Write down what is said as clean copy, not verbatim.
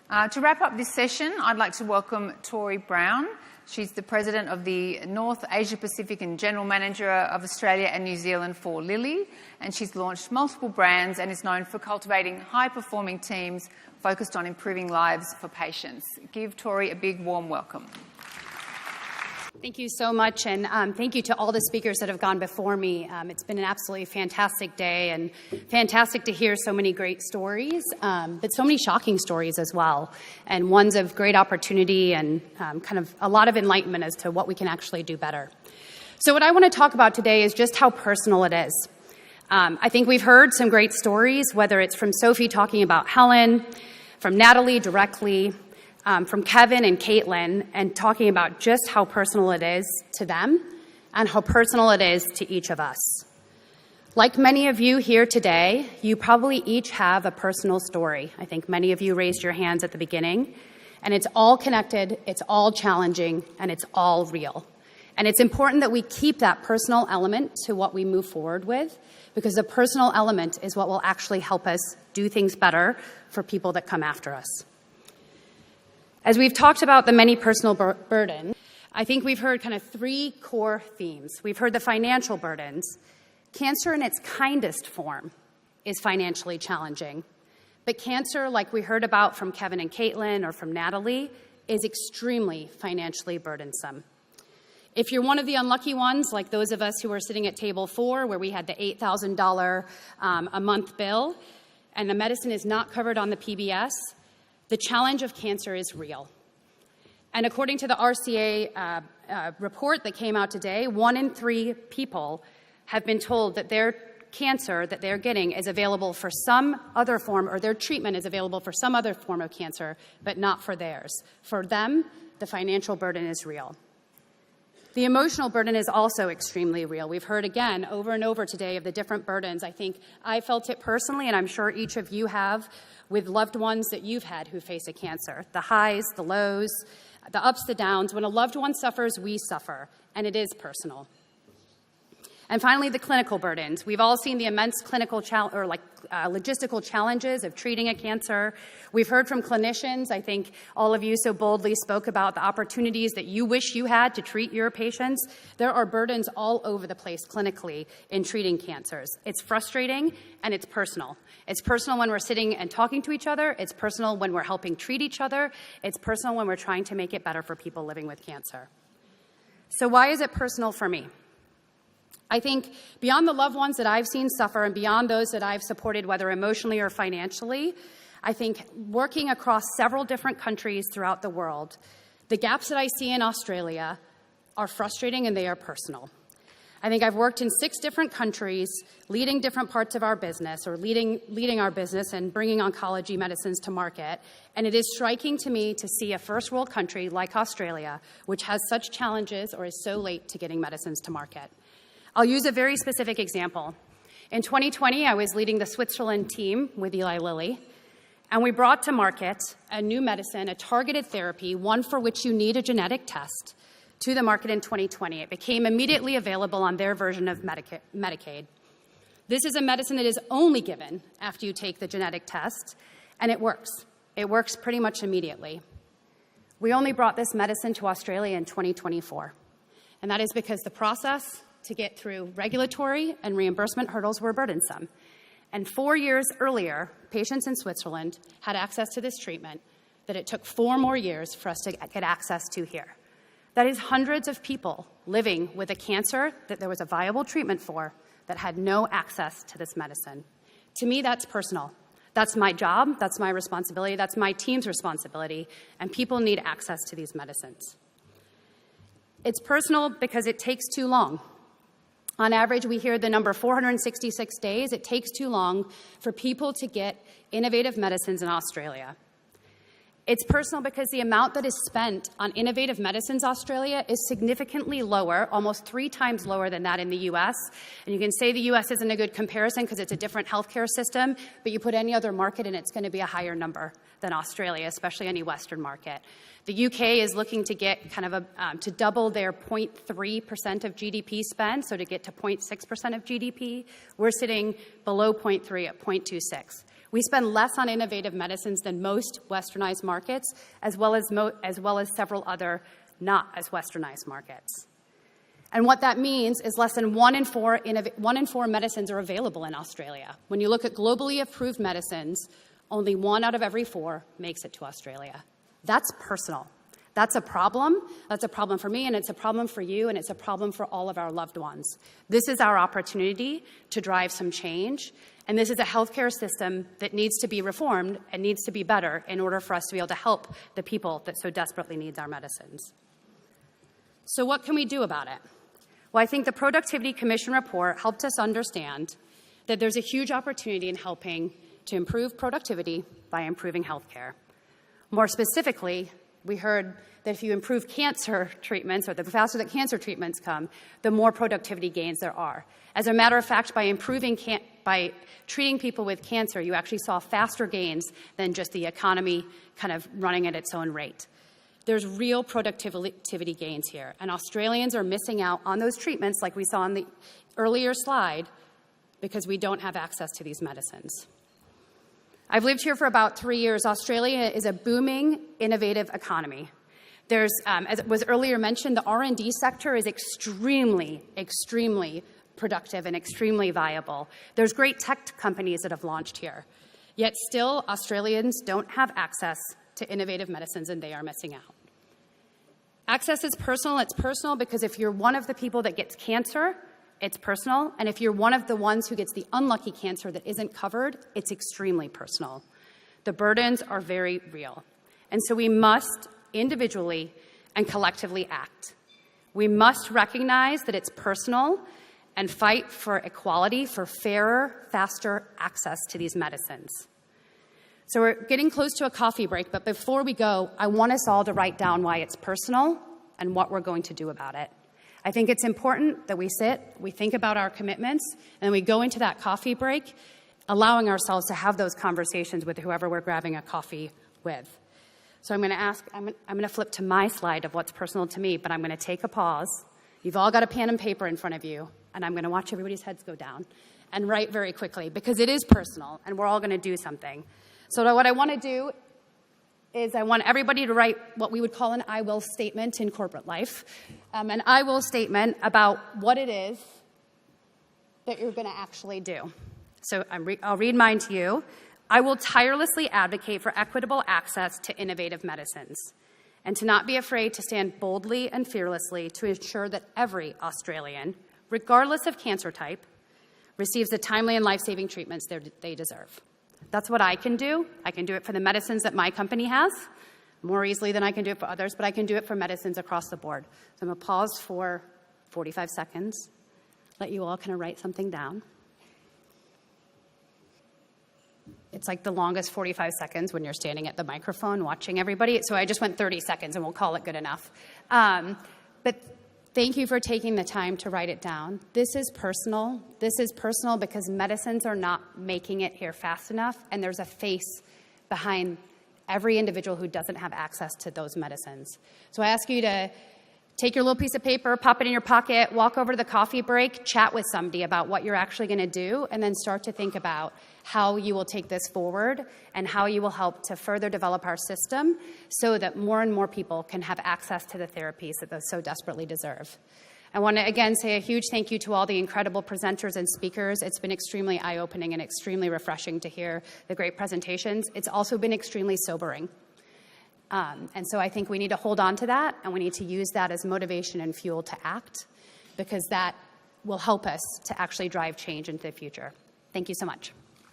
To wrap up this session, I'd like to welcome Tori Brown. She's the President of the North Asia Pacific and General Manager of Australia and New Zealand for Lilly, and she's launched multiple brands and is known for cultivating high-performing teams focused on improving lives for patients. Give Tori a big, warm welcome. Thank you so much, and thank you to all the speakers that have gone before me. It's been an absolutely fantastic day, and fantastic to hear so many great stories, but so many shocking stories as well, and ones of great opportunity and kind of a lot of enlightenment as to what we can actually do better. So what I want to talk about today is just how personal it is. I think we've heard some great stories, whether it's from Sophie talking about Helen, from Natalie directly, from Kevin and Caitlin, and talking about just how personal it is to them and how personal it is to each of us. Like many of you here today, you probably each have a personal story. I think many of you raised your hands at the beginning, and it's all connected, it's all challenging, and it's all real. And it's important that we keep that personal element to what we move forward with, because the personal element is what will actually help us do things better for people that come after us. As we've talked about the many personal burdens, I think we've heard kind of three core themes. We've heard the financial burdens. Cancer in its kindest form is financially challenging. But cancer, like we heard about from Kevin and Caitlin or from Natalie, is extremely financially burdensome. If you're one of the unlucky ones, like those of us who were sitting at table 4, where we had the $8,000 a month bill, and the medicine is not covered on the PBS, the challenge of cancer is real. And according to the RCA report that came out today, 1 in 3 people have been told that their cancer that they're getting is available for some other form, or their treatment is available for some other form of cancer, but not for theirs. For them, the financial burden is real. The emotional burden is also extremely real. We've heard again over and over today of the different burdens. I think I felt it personally, and I'm sure each of you have, with loved ones that you've had who face a cancer. The highs, the lows, the ups, the downs. When a loved one suffers, we suffer, and it is personal. And finally, the clinical burdens. We've all seen the immense clinical logistical challenges of treating a cancer. We've heard from clinicians. I think all of you so boldly spoke about the opportunities that you wish you had to treat your patients. There are burdens all over the place clinically in treating cancers. It's frustrating and it's personal. It's personal when we're sitting and talking to each other. It's personal when we're helping treat each other. It's personal when we're trying to make it better for people living with cancer. So why is it personal for me? I think beyond the loved ones that I've seen suffer and beyond those that I've supported, whether emotionally or financially, I think working across several different countries throughout the world, the gaps that I see in Australia are frustrating and they are personal. I think I've worked in 6 different countries, leading different parts of our business, or leading our business and bringing oncology medicines to market. And it is striking to me to see a first world country like Australia, which has such challenges or is so late to getting medicines to market. I'll use a very specific example. In 2020, I was leading the Switzerland team with Eli Lilly, and we brought to market a new medicine, a targeted therapy, one for which you need a genetic test, to the market in 2020. It became immediately available on their version of Medicaid. This is a medicine that is only given after you take the genetic test, and it works. It works pretty much immediately. We only brought this medicine to Australia in 2024, and that is because the process to get through regulatory and reimbursement hurdles were burdensome. And 4 years earlier, patients in Switzerland had access to this treatment that it took 4 more years for us to get access to here. That is hundreds of people living with a cancer that there was a viable treatment for that had no access to this medicine. To me, that's personal. That's my job, that's my responsibility, that's my team's responsibility, and people need access to these medicines. It's personal because it takes too long. On average, we hear the number 466 days. It takes too long for people to get innovative medicines in Australia. It's personal because the amount that is spent on innovative medicines in Australia is significantly lower, almost 3 times lower than that in the US. And you can say the US isn't a good comparison because it's a different healthcare system, but you put any other market and it's going to be a higher number than Australia, especially any Western market. The UK is looking to get kind of to double their 0.3% of GDP spend, so to get to 0.6% of GDP. We're sitting below 0.3 at 0.26. We spend less on innovative medicines than most westernized markets, as well as several other not as westernized markets. And what that means is less than 1 in 4 medicines are available in Australia. When you look at globally approved medicines, only 1 out of every 4 makes it to Australia. That's personal. That's a problem. That's a problem for me, and it's a problem for you, and it's a problem for all of our loved ones. This is our opportunity to drive some change, and this is a healthcare system that needs to be reformed and needs to be better in order for us to be able to help the people that so desperately need our medicines. So what can we do about it? Well, I think the Productivity Commission report helped us understand that there's a huge opportunity in helping to improve productivity by improving healthcare. More specifically, we heard that if you improve cancer treatments, or the faster that cancer treatments come, the more productivity gains there are. As a matter of fact, by treating people with cancer, you actually saw faster gains than just the economy kind of running at its own rate. There's real productivity gains here, and Australians are missing out on those treatments, like we saw on the earlier slide, because we don't have access to these medicines. I've lived here for about 3 years. Australia is a booming, innovative economy. There's, as was earlier mentioned, the R&D sector is extremely, extremely productive and extremely viable. There's great tech companies that have launched here. Yet still, Australians don't have access to innovative medicines, and they are missing out. Access is personal. It's personal because if you're one of the people that gets cancer, it's personal. And if you're one of the ones who gets the unlucky cancer that isn't covered, it's extremely personal. The burdens are very real. And so we must individually and collectively act. We must recognize that it's personal and fight for equality, for fairer, faster access to these medicines. So we're getting close to a coffee break, but before we go, I want us all to write down why it's personal and what we're going to do about it. I think it's important that we sit, we think about our commitments, and we go into that coffee break, allowing ourselves to have those conversations with whoever we're grabbing a coffee with. So I'm going to flip to my slide of what's personal to me, but I'm going to take a pause. You've all got a pen and paper in front of you, and I'm going to watch everybody's heads go down and write very quickly, because it is personal, and we're all going to do something. So what I want to do is I want everybody to write what we would call an I will statement in corporate life, an I will statement about what it is that you're going to actually do. So I'll read mine to you. I will tirelessly advocate for equitable access to innovative medicines, and to not be afraid to stand boldly and fearlessly to ensure that every Australian, regardless of cancer type, receives the timely and life-saving treatments they deserve. That's what I can do. I can do it for the medicines that my company has, more easily than I can do it for others, but I can do it for medicines across the board. So I'm going to pause for 45 seconds, let you all kind of write something down. It's like the longest 45 seconds when you're standing at the microphone watching everybody, so I just went 30 seconds and we'll call it good enough. But thank you for taking the time to write it down. This is personal. This is personal because medicines are not making it here fast enough, and there's a face behind every individual who doesn't have access to those medicines. So I ask you to take your little piece of paper, pop it in your pocket, walk over to the coffee break, chat with somebody about what you're actually going to do, and then start to think about how you will take this forward and how you will help to further develop our system so that more and more people can have access to the therapies that they so desperately deserve. I want to again say a huge thank you to all the incredible presenters and speakers. It's been extremely eye-opening and extremely refreshing to hear the great presentations. It's also been extremely sobering. And so I think we need to hold on to that, and we need to use that as motivation and fuel to act, because that will help us to actually drive change into the future. Thank you so much.